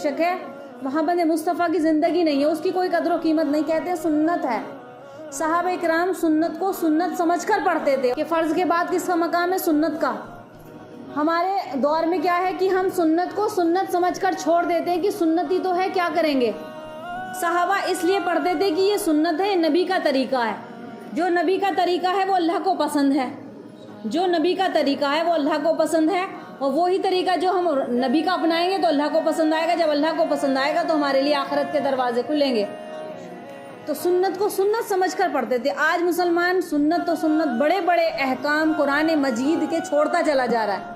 شک ہے محمد مصطفیٰ کی زندگی نہیں ہے، اس کی کوئی قدر و قیمت نہیں. کہتے ہیں سنت ہے. صحابہ اکرام سنت کو سنت سمجھ کر پڑھتے تھے کہ فرض کے بعد کس کا مقام ہے؟ سنت کا. ہمارے دور میں کیا ہے کہ ہم سنت کو سنت سمجھ کر چھوڑ دیتے ہیں کہ سنت ہی تو ہے، کیا کریں گے. صحابہ اس لیے پڑھتے تھے کہ یہ سنت ہے، نبی کا طریقہ ہے. جو نبی کا طریقہ ہے وہ اللہ کو پسند ہے. جو نبی کا طریقہ ہے وہ اللہ کو پسند ہے، اور وہی طریقہ جو ہم نبی کا اپنائیں گے تو اللہ کو پسند آئے گا. جب اللہ کو پسند آئے گا تو ہمارے لیے آخرت کے دروازے کھلیں گے. تو سنت کو سنت سمجھ کر پڑھتے تھے. آج مسلمان سنت تو سنت، بڑے بڑے احکام قرآن مجید کے چھوڑتا چلا جا رہا ہے.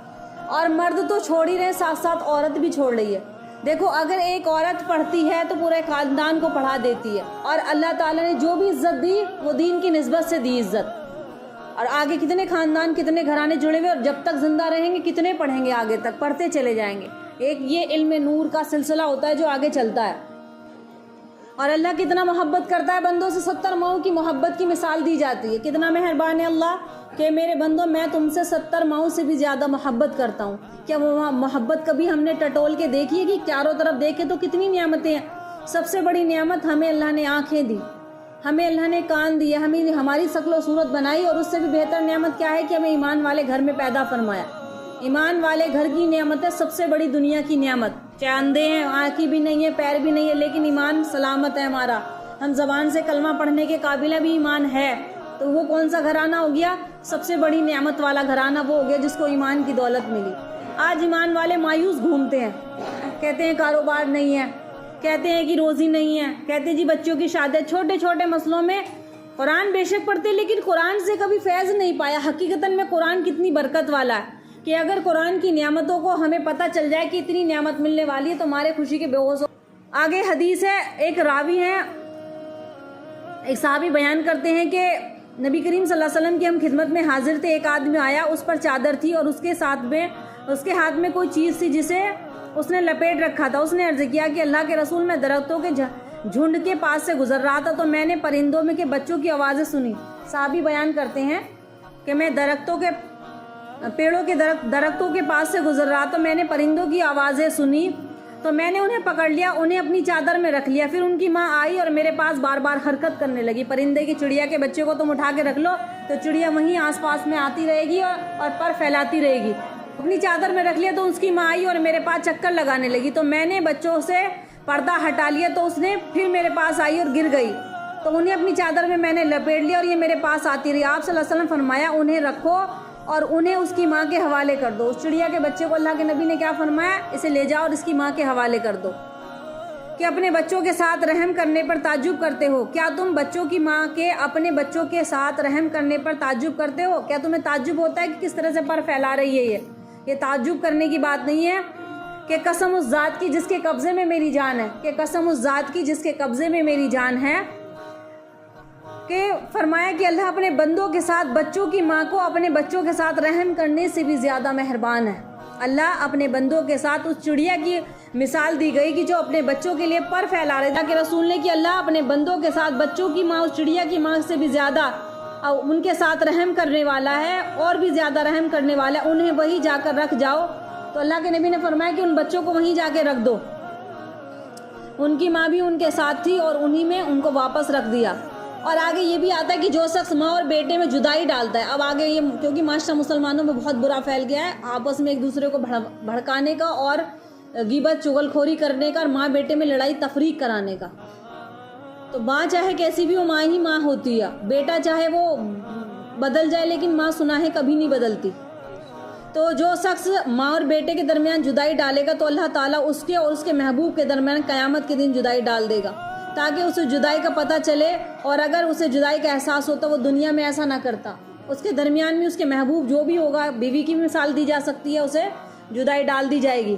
اور مرد تو چھوڑ ہی رہے، ساتھ ساتھ عورت بھی چھوڑ رہی ہے. دیکھو اگر ایک عورت پڑھتی ہے تو پورے خاندان کو پڑھا دیتی ہے، اور اللہ تعالیٰ نے جو بھی عزت دی وہ دین کی نسبت سے دی عزت. اور آگے کتنے خاندان، کتنے گھرانے جڑے ہوئے، اور جب تک زندہ رہیں گے کتنے پڑھیں گے، آگے تک پڑھتے چلے جائیں گے. ایک یہ علم نور کا سلسلہ ہوتا ہے جو آگے چلتا ہے. اور اللہ کتنا محبت کرتا ہے بندوں سے. 70 ماؤں کی محبت کی مثال دی جاتی ہے. کتنا مہربان ہے اللہ کہ میرے بندوں میں تم سے 70 ماؤں سے بھی زیادہ محبت کرتا ہوں. کیا وہ محبت کبھی ہم نے ٹٹول کے دیکھی ہے کہ چاروں طرف دیکھے تو کتنی نعمتیں ہیں. سب سے بڑی نعمت ہمیں اللہ نے آنکھیں دی، ہمیں اللہ نے کان دیے، ہمیں ہماری شکل و صورت بنائی. اور اس سے بھی بہتر نعمت کیا ہے کہ ہمیں ایمان والے گھر میں پیدا فرمایا. ایمان والے گھر کی نعمت ہے سب سے بڑی دنیا کی نعمت. چاہے اندھے ہیں، آنکھیں بھی نہیں ہے، پیر بھی نہیں ہے، لیکن ایمان سلامت ہے ہمارا. ہم زبان سے کلمہ پڑھنے کے قابل بھی ایمان ہے. تو وہ کون سا گھرانہ ہو گیا؟ سب سے بڑی نعمت والا گھرانہ وہ ہو گیا جس کو ایمان کی دولت ملی. آج ایمان والے مایوس گھومتے ہیں، کہتے ہیں کاروبار نہیں ہے، کہتے ہیں کہ روزی نہیں ہے، کہتے ہیں جی بچوں کی شادی. چھوٹے چھوٹے مسئلوں میں قرآن بے شک پڑھتے لیکن قرآن سے کبھی فیض نہیں پایا. حقیقتاً میں قرآن کتنی برکت والا ہے کہ اگر قرآن کی نعمتوں کو ہمیں پتہ چل جائے کہ اتنی نعمت ملنے والی ہے تو ہمارے خوشی کے بے ہوش ہو. آگے حدیث ہے، ایک راوی ہیں، ایک صحابی بیان کرتے ہیں کہ نبی کریم صلی اللہ علیہ وسلم کی ہم خدمت میں حاضر تھے. ایک آدمی آیا، اس پر چادر تھی اور اس کے ہاتھ میں کوئی چیز تھی جسے اس نے لپیٹ رکھا تھا. اس نے عرض کیا کہ اللہ کے رسول، میں درختوں کے جھنڈ کے پاس سے گزر رہا تھا تو میں نے پرندوں میں کے بچوں کی آوازیں سنی. صحابی بیان کرتے ہیں کہ میں درختوں کے پاس سے گزر رہا تو میں نے پرندوں کی آوازیں سنی تو میں نے انہیں پکڑ لیا، انہیں اپنی چادر میں رکھ لیا. پھر ان کی ماں آئی اور میرے پاس بار بار حرکت کرنے لگی. پرندے کی چڑیا کے بچے کو تم اٹھا کے رکھ لو تو چڑیا وہیں آس پاس میں آتی رہے گی اور پر پھیلاتی رہے گی. اپنی چادر میں رکھ لیا تو اس کی ماں آئی اور میرے پاس چکر لگانے لگی تو میں نے بچوں سے پردہ ہٹا لیا تو اس نے پھر میرے پاس آئی اور گر گئی تو انہیں اپنی چادر میں نے لپیٹ لیا اور یہ میرے پاس آتی رہی. آپ صلی اللہ علیہ وسلم فرمایا انہیں رکھو اور انہیں اس کی ماں کے حوالے کر دو. اس چڑیا کے بچے کو اللہ کے نبی نے کیا فرمایا؟ اسے لے جاؤ اور اس کی ماں کے حوالے کر دو. کہ اپنے بچوں کے ساتھ رحم کرنے پر تعجب کرتے ہو؟ کیا تم بچوں کی ماں کے اپنے بچوں کے ساتھ رحم کرنے پر تعجب کرتے ہو؟ کیا تمہیں تعجب ہوتا ہے کہ کس طرح سے پر پھیلا رہی ہے؟ یہ تعجب کرنے کی بات نہیں ہے. کہ قسم اس ذات کی جس کے قبضے میں میری جان ہے، کہ قسم اس ذات کی جس کے قبضے میں میری جان ہے، کہ فرمایا کہ اللہ اپنے بندوں کے ساتھ بچوں کی ماں کو اپنے بچوں کے ساتھ رحم کرنے سے بھی زیادہ مہربان ہے. اللہ اپنے بندوں کے ساتھ اس چڑیا کی مثال دی گئی کہ جو اپنے بچوں کے لیے پر پھیلا رہے تھا کہ رسول نے کہ اللہ اپنے بندوں کے ساتھ بچوں کی ماں اس چڑیا کی ماں سے بھی زیادہ ان کے ساتھ رحم کرنے والا ہے، اور بھی زیادہ رحم کرنے والا ہے. انہیں وہی جا کر رکھ جاؤ. تو اللہ کے نبی نے فرمایا کہ ان بچوں کو وہیں جا کے رکھ دو. ان کی ماں بھی ان کے ساتھ تھی اور انہی میں ان کو واپس رکھ دیا. اور آگے یہ بھی آتا ہے کہ جو شخص ماں اور بیٹے میں جدائی ڈالتا ہے. اب آگے یہ کیونکہ معاشرہ مسلمانوں میں بہت برا پھیل گیا ہے آپس میں ایک دوسرے کو بھڑکانے کا اور غیبت چغل خوری کرنے کا اور ماں بیٹے میں لڑائی تفریق کرانے کا. تو ماں چاہے کیسی بھی ہو ماں ہی ماں ہوتی ہے. بیٹا چاہے وہ بدل جائے لیکن ماں سناہیں کبھی نہیں بدلتی. تو جو شخص ماں اور بیٹے کے درمیان جدائی ڈالے گا تو اللہ تعالیٰ اس کے اور اس کے محبوب کے درمیان قیامت کے دن جدائی ڈال دے گا تاکہ اسے جدائی کا پتہ چلے. اور اگر اسے جدائی کا احساس ہوتا وہ دنیا میں ایسا نہ کرتا. اس کے درمیان میں اس کے محبوب جو بھی ہوگا، بیوی کی مثال دی جا سکتی ہے، اسے جدائی ڈال دی جائے گی.